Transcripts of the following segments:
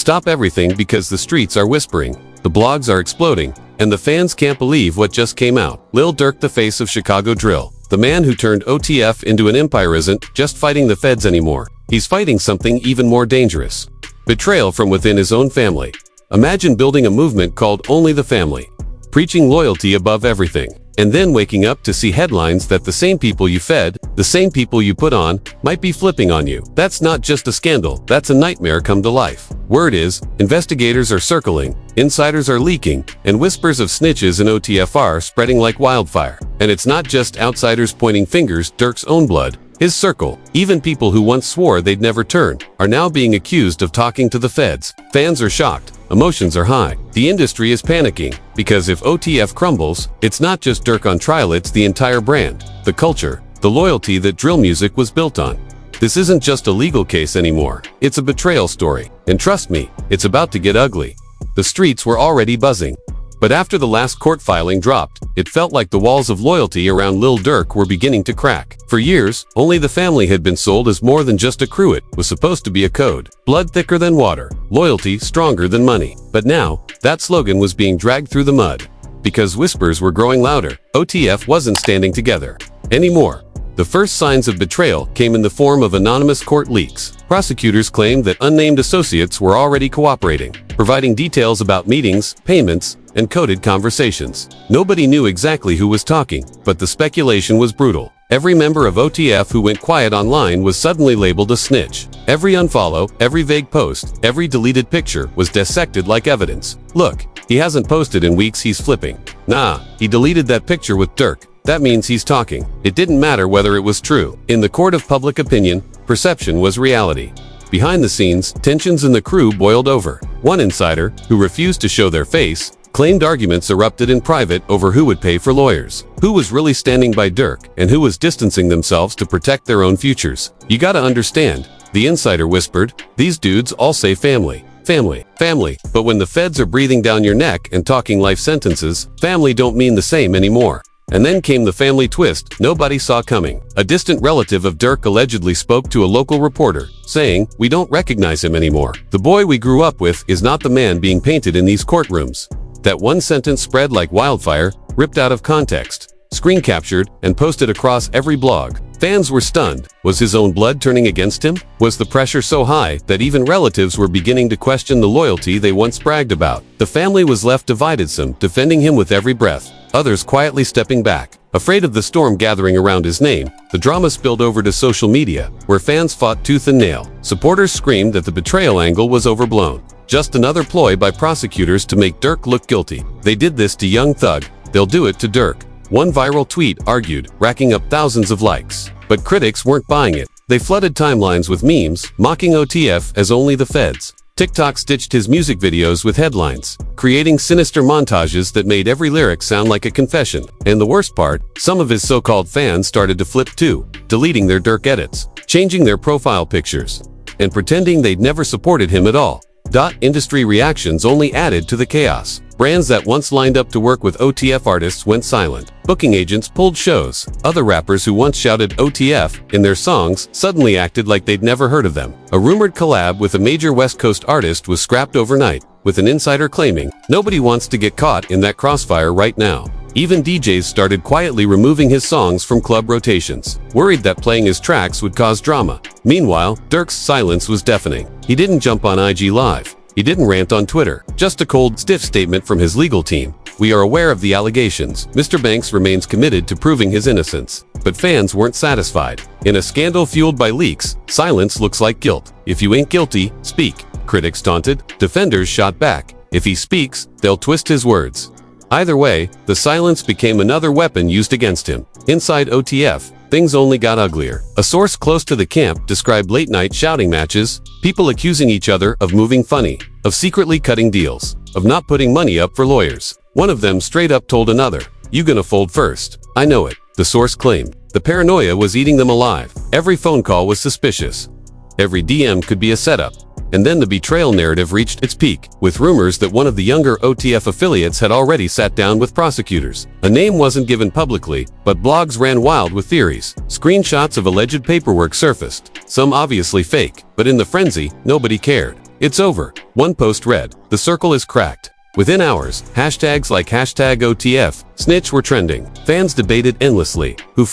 Stop everything because the streets are whispering, the blogs are exploding, and the fans can't believe what just came out. Lil Durk, the face of Chicago drill. The man who turned OTF into an empire isn't just fighting the feds anymore. He's fighting something even more dangerous. Betrayal from within his own family. Imagine building a movement called Only the Family, preaching loyalty above everything, and then waking up to see headlines that the same people you fed, the same people you put on, might be flipping on you. That's not just a scandal, that's a nightmare come to life. Word is, investigators are circling, insiders are leaking, and whispers of snitches and OTF are spreading like wildfire. And it's not just outsiders pointing fingers. Durk's own blood, his circle, even people who once swore they'd never turn, are now being accused of talking to the feds. Fans are shocked. Emotions are high. The industry is panicking, because if OTF crumbles, it's not just Durk on trial, it's the entire brand, the culture, the loyalty that drill music was built on. This isn't just a legal case anymore, it's a betrayal story. And trust me, it's about to get ugly. The streets were already buzzing. But after the last court filing dropped, it felt like the walls of loyalty around Lil Durk were beginning to crack. For years, Only the Family had been sold as more than just a crew. It was supposed to be a code. Blood thicker than water, loyalty stronger than money. But now, that slogan was being dragged through the mud. Because whispers were growing louder, OTF wasn't standing together anymore. The first signs of betrayal came in the form of anonymous court leaks. Prosecutors claimed that unnamed associates were already cooperating, providing details about meetings, payments, and coded conversations. Nobody knew exactly who was talking, but the speculation was brutal. Every member of OTF who went quiet online was suddenly labeled a snitch. Every unfollow, every vague post, every deleted picture was dissected like evidence. Look, he hasn't posted in weeks, he's flipping. Nah, he deleted that picture with Durk. That means he's talking. It didn't matter whether it was true. In the court of public opinion, perception was reality. Behind the scenes, tensions in the crew boiled over. One insider, who refused to show their face, claimed arguments erupted in private over who would pay for lawyers, who was really standing by Durk, and who was distancing themselves to protect their own futures. You gotta understand, the insider whispered, these dudes all say family. Family, family. But when the feds are breathing down your neck and talking life sentences, family don't mean the same anymore. And then came the family twist nobody saw coming. A distant relative of Durk allegedly spoke to a local reporter, saying, "We don't recognize him anymore. The boy we grew up with is not the man being painted in these courtrooms." That one sentence spread like wildfire, ripped out of context, screen captured, and posted across every blog. Fans were stunned. Was his own blood turning against him? Was the pressure so high that even relatives were beginning to question the loyalty they once bragged about? The family was left divided, some defending him with every breath, others quietly stepping back. Afraid of the storm gathering around his name, the drama spilled over to social media, where fans fought tooth and nail. Supporters screamed that the betrayal angle was overblown. Just another ploy by prosecutors to make Durk look guilty. They did this to Young Thug, they'll do it to Durk. One viral tweet argued, racking up thousands of likes. But critics weren't buying it. They flooded timelines with memes, mocking OTF as only the feds. TikTok stitched his music videos with headlines, creating sinister montages that made every lyric sound like a confession. And the worst part, some of his so-called fans started to flip too, deleting their Durk edits, changing their profile pictures, and pretending they'd never supported him at all. Industry reactions only added to the chaos. Brands that once lined up to work with OTF artists went silent. Booking agents pulled shows. Other rappers who once shouted OTF in their songs suddenly acted like they'd never heard of them. A rumored collab with a major West Coast artist was scrapped overnight, with an insider claiming, "Nobody wants to get caught in that crossfire right now." Even DJs started quietly removing his songs from club rotations, worried that playing his tracks would cause drama. Meanwhile, Durk's silence was deafening. He didn't jump on IG Live. He didn't rant on Twitter. Just a cold, stiff statement from his legal team. "We are aware of the allegations. Mr. Banks remains committed to proving his innocence." But fans weren't satisfied. In a scandal fueled by leaks, silence looks like guilt. "If you ain't guilty, speak," critics taunted. Defenders shot back. "If he speaks, they'll twist his words." Either way, the silence became another weapon used against him. Inside OTF, things only got uglier. A source close to the camp described late-night shouting matches, people accusing each other of moving funny, of secretly cutting deals, of not putting money up for lawyers. One of them straight up told another, "You gonna fold first." "I know it," the source claimed. The paranoia was eating them alive. Every phone call was suspicious. Every DM could be a setup. And then the betrayal narrative reached its peak, with rumors that one of the younger OTF affiliates had already sat down with prosecutors. A name wasn't given publicly, but blogs ran wild with theories. Screenshots of alleged paperwork surfaced, some obviously fake, but in the frenzy, nobody cared. It's over. One post read, "The circle is cracked." Within hours, hashtags like #OTF, Snitch were trending. Fans debated endlessly. Who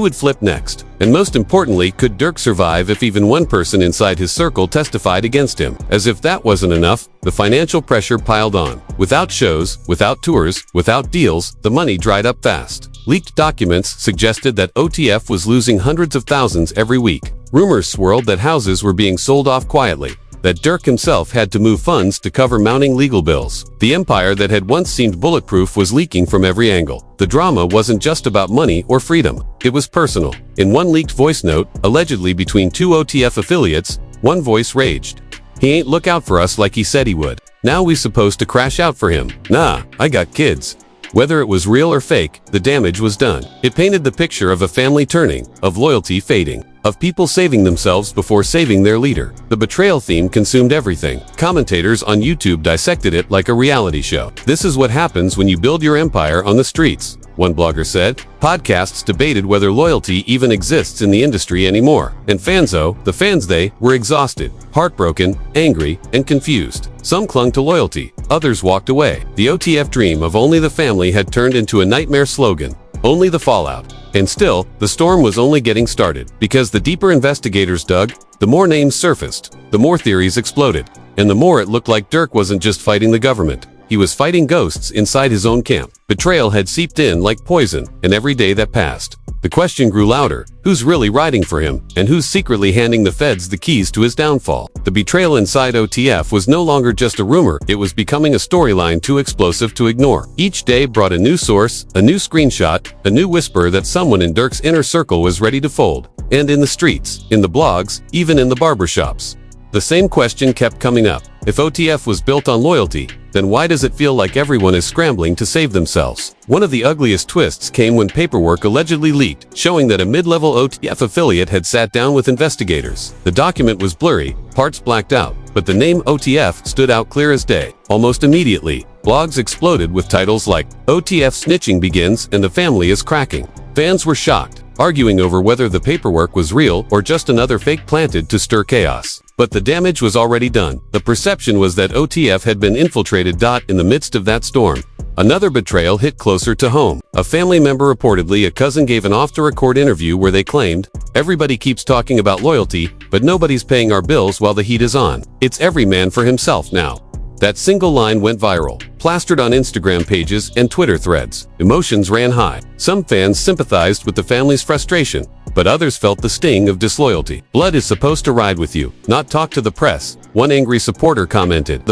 would flip next? And most importantly, could Durk survive if even one person inside his circle testified against him? As if that wasn't enough, the financial pressure piled on. Without shows, without tours, without deals, the money dried up fast. Leaked documents suggested that OTF was losing hundreds of thousands every week. Rumors swirled that houses were being sold off quietly, that Durk himself had to move funds to cover mounting legal bills. The empire that had once seemed bulletproof was leaking from every angle. The drama wasn't just about money or freedom. It was personal. In one leaked voice note, allegedly between two OTF affiliates, one voice raged, "He ain't look out for us like he said he would. Now we supposed to crash out for him. Nah, I got kids." Whether it was real or fake, the damage was done. It painted the picture of a family turning, of loyalty fading, of people saving themselves before saving their leader. The betrayal theme consumed everything. Commentators on YouTube dissected it like a reality show. "This is what happens when you build your empire on the streets," one blogger said. Podcasts debated whether loyalty even exists in the industry anymore. And the fans were exhausted, heartbroken, angry, and confused. Some clung to loyalty, others walked away. The OTF dream of only the family had turned into a nightmare slogan. Only the fallout. And still, the storm was only getting started. Because the deeper investigators dug, the more names surfaced, the more theories exploded, and the more it looked like Durk wasn't just fighting the government. He was fighting ghosts inside his own camp. Betrayal had seeped in like poison, and every day that passed, the question grew louder: who's really riding for him, and who's secretly handing the feds the keys to his downfall? The betrayal inside OTF was no longer just a rumor, it was becoming a storyline too explosive to ignore. Each day brought a new source, a new screenshot, a new whisper that someone in Durk's inner circle was ready to fold. And in the streets, in the blogs, even in the barbershops, the same question kept coming up. If OTF was built on loyalty, then why does it feel like everyone is scrambling to save themselves? One of the ugliest twists came when paperwork allegedly leaked, showing that a mid-level OTF affiliate had sat down with investigators. The document was blurry, parts blacked out, but the name OTF stood out clear as day. Almost immediately, blogs exploded with titles like "OTF snitching begins and the family is cracking." Fans were shocked, arguing over whether the paperwork was real or just another fake planted to stir chaos. But the damage was already done. The perception was that OTF had been infiltrated. In the midst of that storm, another betrayal hit closer to home. A family member, reportedly a cousin, gave an off-the-record interview where they claimed, "Everybody keeps talking about loyalty, but nobody's paying our bills while the heat is on. It's every man for himself now." That single line went viral, plastered on Instagram pages and Twitter threads. Emotions ran high. Some fans sympathized with the family's frustration, but others felt the sting of disloyalty. "Blood is supposed to ride with you, not talk to the press," one angry supporter commented.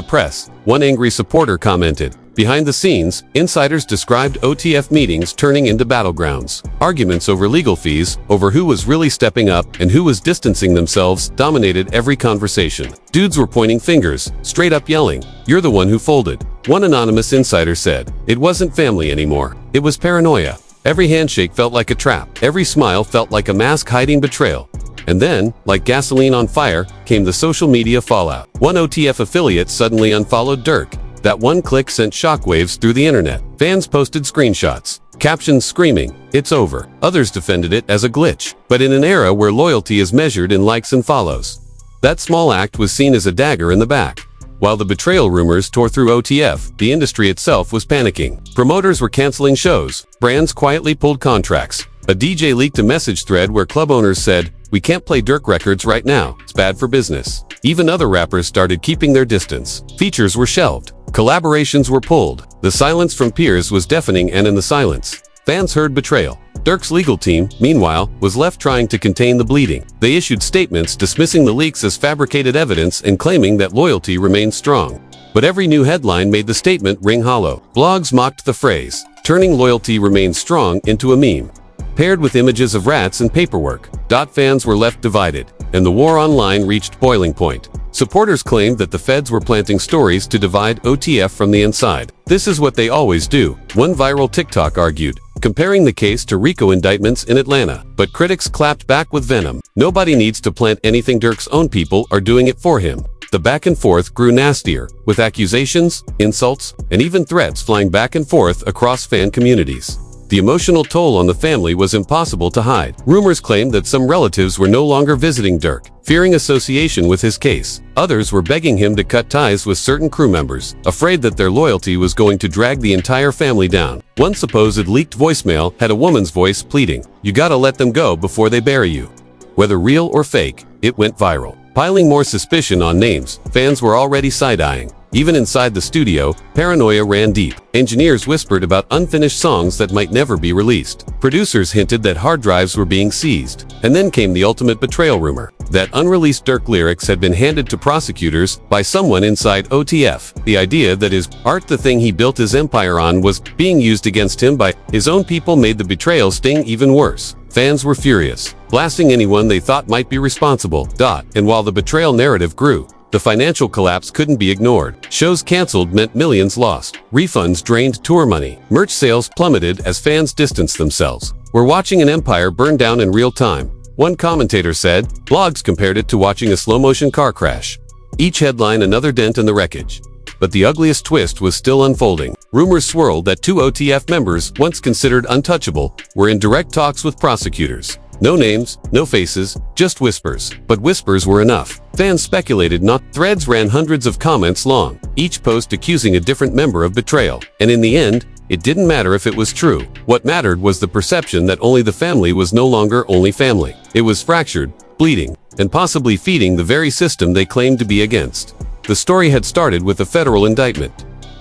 Behind the scenes, insiders described OTF meetings turning into battlegrounds. Arguments over legal fees, over who was really stepping up and who was distancing themselves, dominated every conversation. Dudes were pointing fingers, straight up yelling, "You're the one who folded." One anonymous insider said, "It wasn't family anymore. It was paranoia. Every handshake felt like a trap. Every smile felt like a mask hiding betrayal." And then, like gasoline on fire, came the social media fallout. One OTF affiliate suddenly unfollowed Durk. That one click sent shockwaves through the internet. Fans posted screenshots, captions screaming, "It's over." Others defended it as a glitch. But in an era where loyalty is measured in likes and follows, that small act was seen as a dagger in the back. While the betrayal rumors tore through OTF, the industry itself was panicking. Promoters were canceling shows. Brands quietly pulled contracts. A DJ leaked a message thread where club owners said, "We can't play Durk records right now. It's bad for business." Even other rappers started keeping their distance. Features were shelved. Collaborations were pulled. The silence from peers was deafening, and in the silence, fans heard betrayal. Durk's legal team, meanwhile, was left trying to contain the bleeding. They issued statements dismissing the leaks as fabricated evidence and claiming that loyalty remained strong. But every new headline made the statement ring hollow. Blogs mocked the phrase, turning "loyalty remains strong" into a meme, paired with images of rats and paperwork. Fans were left divided, and the war online reached boiling point. Supporters claimed that the feds were planting stories to divide OTF from the inside. "This is what they always do," one viral TikTok argued, comparing the case to RICO indictments in Atlanta. But critics clapped back with venom. Nobody needs to plant anything. Durk's own people are doing it for him. The back and forth grew nastier, with accusations, insults, and even threats flying back and forth across fan communities. The emotional toll on the family was impossible to hide. Rumors claimed that some relatives were no longer visiting Durk, fearing association with his case. Others were begging him to cut ties with certain crew members, afraid that their loyalty was going to drag the entire family down. One supposed leaked voicemail had a woman's voice pleading, "You gotta let them go before they bury you." Whether real or fake, it went viral. Piling more suspicion on names, fans were already side-eyeing. Even inside the studio, paranoia ran deep. Engineers whispered about unfinished songs that might never be released. Producers hinted that hard drives were being seized. And then came the ultimate betrayal rumor, that unreleased Durk lyrics had been handed to prosecutors by someone inside OTF. The idea that his art, the thing he built his empire on, was being used against him by his own people made the betrayal sting even worse. Fans were furious, blasting anyone they thought might be responsible. And while the betrayal narrative grew, the financial collapse couldn't be ignored. Shows canceled meant millions lost. Refunds drained tour money. Merch sales plummeted as fans distanced themselves. "We're watching an empire burn down in real time," one commentator said. Blogs compared it to watching a slow-motion car crash. Each headline another dent in the wreckage. But the ugliest twist was still unfolding. Rumors swirled that two OTF members, once considered untouchable, were in direct talks with prosecutors. No names, no faces, just whispers. But whispers were enough. Fans speculated not. Threads ran hundreds of comments long, each post accusing a different member of betrayal. And in the end, it didn't matter if it was true. What mattered was the perception that only the family was no longer only family. It was fractured, bleeding, and possibly feeding the very system they claimed to be against. The story had started with a federal indictment.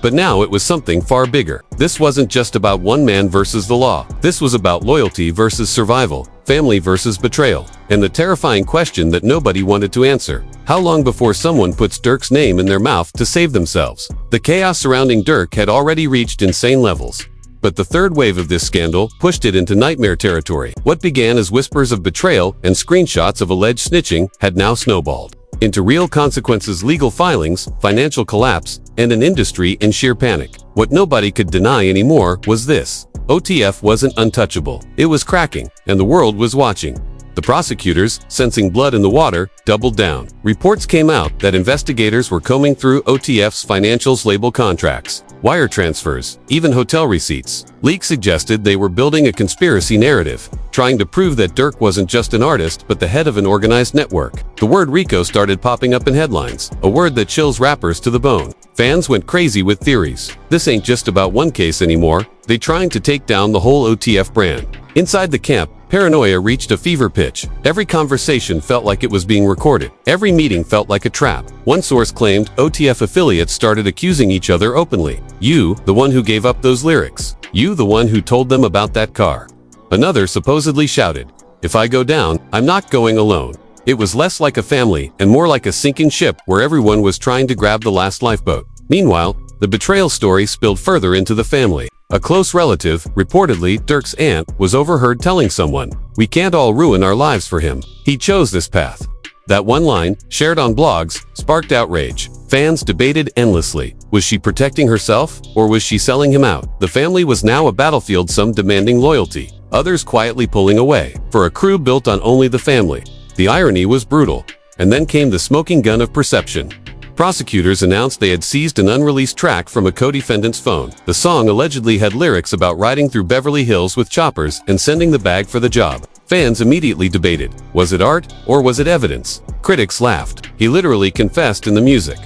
But now it was something far bigger. This wasn't just about one man versus the law. This was about loyalty versus survival, family versus betrayal, and the terrifying question that nobody wanted to answer. How long before someone puts Durk's name in their mouth to save themselves? The chaos surrounding Durk had already reached insane levels. But the third wave of this scandal pushed it into nightmare territory. What began as whispers of betrayal and screenshots of alleged snitching had now snowballed into real consequences, legal filings, financial collapse, and an industry in sheer panic. What nobody could deny anymore was this: OTF wasn't untouchable. It was cracking, and the world was watching. The prosecutors, sensing blood in the water, doubled down. Reports came out that investigators were combing through OTF's financials, label contracts, wire transfers, even hotel receipts. Leaks suggested they were building a conspiracy narrative, trying to prove that Durk wasn't just an artist but the head of an organized network. The word RICO started popping up in headlines, a word that chills rappers to the bone. Fans went crazy with theories. This ain't just about one case anymore. They trying to take down the whole OTF brand. Inside the camp, paranoia reached a fever pitch. Every conversation felt like it was being recorded. Every meeting felt like a trap. One source claimed OTF affiliates started accusing each other openly. "You, the one who gave up those lyrics. You, the one who told them about that car." Another supposedly shouted, "If I go down, I'm not going alone." It was less like a family and more like a sinking ship where everyone was trying to grab the last lifeboat. Meanwhile, the betrayal story spilled further into the family. A close relative, reportedly Durk's aunt, was overheard telling someone, "We can't all ruin our lives for him. He chose this path." That one line, shared on blogs, sparked outrage. Fans debated endlessly. Was she protecting herself, or was she selling him out? The family was now a battlefield, some demanding loyalty, others quietly pulling away, for a crew built on only the family. The irony was brutal. And then came the smoking gun of perception. Prosecutors announced they had seized an unreleased track from a co-defendant's phone. The song allegedly had lyrics about riding through Beverly Hills with choppers and sending the bag for the job. Fans immediately debated, was it art or was it evidence? Critics laughed. He literally confessed in the music.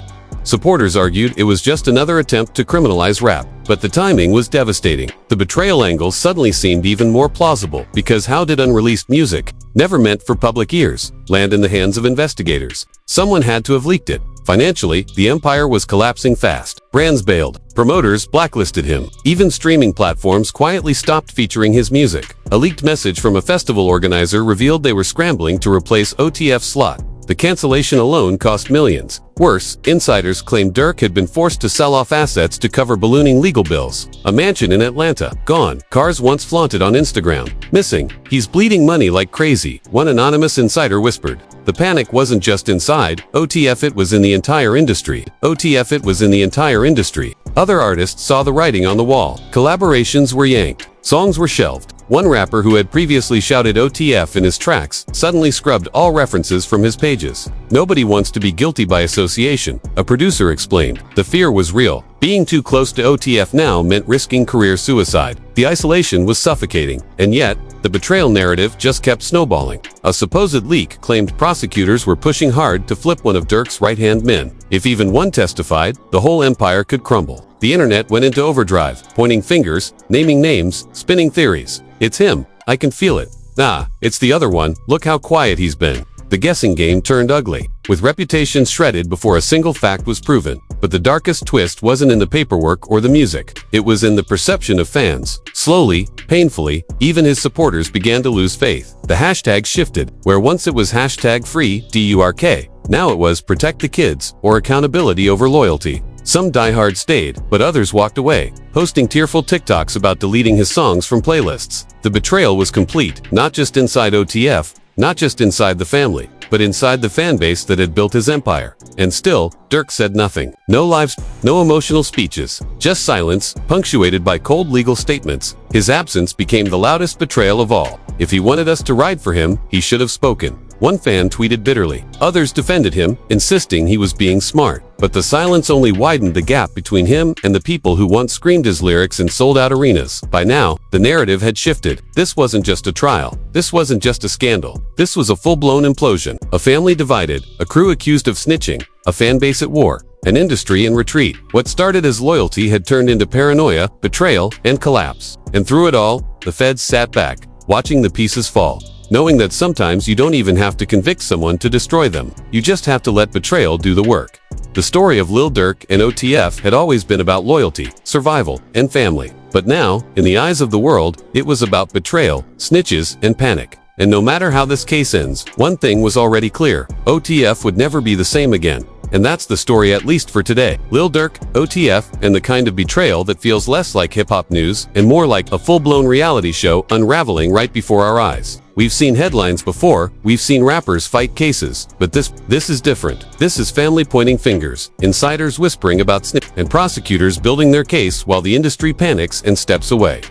Supporters argued it was just another attempt to criminalize rap. But the timing was devastating. The betrayal angle suddenly seemed even more plausible, because how did unreleased music, never meant for public ears, land in the hands of investigators? Someone had to have leaked it. Financially, the empire was collapsing fast. Brands bailed. Promoters blacklisted him. Even streaming platforms quietly stopped featuring his music. A leaked message from a festival organizer revealed they were scrambling to replace OTF's slot. The cancellation alone cost millions. Worse, insiders claimed Durk had been forced to sell off assets to cover ballooning legal bills. A mansion in Atlanta, gone. Cars once flaunted on Instagram, missing. He's bleeding money like crazy, one anonymous insider whispered. The panic wasn't just inside OTF, it was in the entire industry. OTF, it was in the entire industry. Other artists saw the writing on the wall. Collaborations were yanked. Songs were shelved. One rapper who had previously shouted OTF in his tracks suddenly scrubbed all references from his pages. Nobody wants to be guilty by association, a producer explained. The fear was real. Being too close to OTF now meant risking career suicide. The isolation was suffocating, and yet, the betrayal narrative just kept snowballing. A supposed leak claimed prosecutors were pushing hard to flip one of Durk's right-hand men. If even one testified, the whole empire could crumble. The internet went into overdrive, pointing fingers, naming names, spinning theories. It's him. I can feel it. Nah, it's the other one. Look how quiet he's been. The guessing game turned ugly, with reputations shredded before a single fact was proven. But the darkest twist wasn't in the paperwork or the music. It was in the perception of fans. Slowly, painfully, even his supporters began to lose faith. The hashtag shifted. Where once it was hashtag free DURK, now it was protect the kids or accountability over loyalty. Some diehards stayed, but others walked away, posting tearful TikToks about deleting his songs from playlists. The betrayal was complete, not just inside OTF, not just inside the family, but inside the fanbase that had built his empire. And still, Durk said nothing. No lives, no emotional speeches, just silence, punctuated by cold legal statements. His absence became the loudest betrayal of all. If he wanted us to ride for him, he should have spoken. One fan tweeted bitterly. Others defended him, insisting he was being smart. But the silence only widened the gap between him and the people who once screamed his lyrics in sold-out arenas. By now, the narrative had shifted. This wasn't just a trial. This wasn't just a scandal. This was a full-blown implosion. A family divided, a crew accused of snitching, a fan base at war, an industry in retreat. What started as loyalty had turned into paranoia, betrayal, and collapse. And through it all, the feds sat back, watching the pieces fall, knowing that sometimes you don't even have to convict someone to destroy them. You just have to let betrayal do the work. The story of Lil Durk and OTF had always been about loyalty, survival, and family. But now, in the eyes of the world, it was about betrayal, snitches, and panic. And no matter how this case ends, one thing was already clear. OTF would never be the same again. And that's the story, at least for today. Lil Durk, OTF, and the kind of betrayal that feels less like hip-hop news and more like a full-blown reality show unraveling right before our eyes. We've seen headlines before, we've seen rappers fight cases, but this is different. This is family pointing fingers, insiders whispering about snitch, and prosecutors building their case while the industry panics and steps away.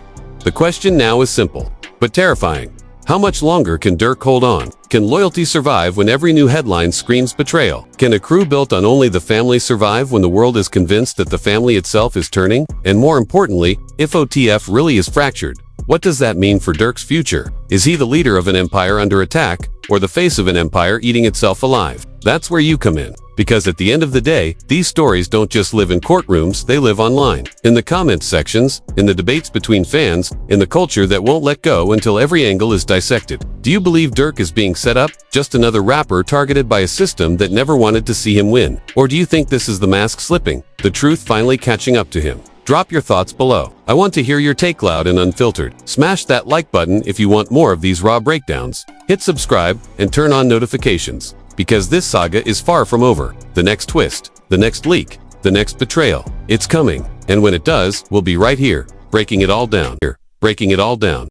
The question now is simple, but terrifying. How much longer can Durk hold on? Can loyalty survive when every new headline screams betrayal? Can a crew built on only the family survive when the world is convinced that the family itself is turning? And more importantly, if OTF really is fractured, what does that mean for Durk's future? Is he the leader of an empire under attack, or the face of an empire eating itself alive? That's where you come in. Because at the end of the day, these stories don't just live in courtrooms, they live online. In the comments sections, in the debates between fans, in the culture that won't let go until every angle is dissected. Do you believe Durk is being set up? Just another rapper targeted by a system that never wanted to see him win? Or do you think this is the mask slipping, the truth finally catching up to him? Drop your thoughts below. I want to hear your take loud and unfiltered. Smash that like button if you want more of these raw breakdowns. Hit subscribe and turn on notifications. Because this saga is far from over. The next twist, the next leak, the next betrayal. It's coming. And when it does, we'll be right here, breaking it all down.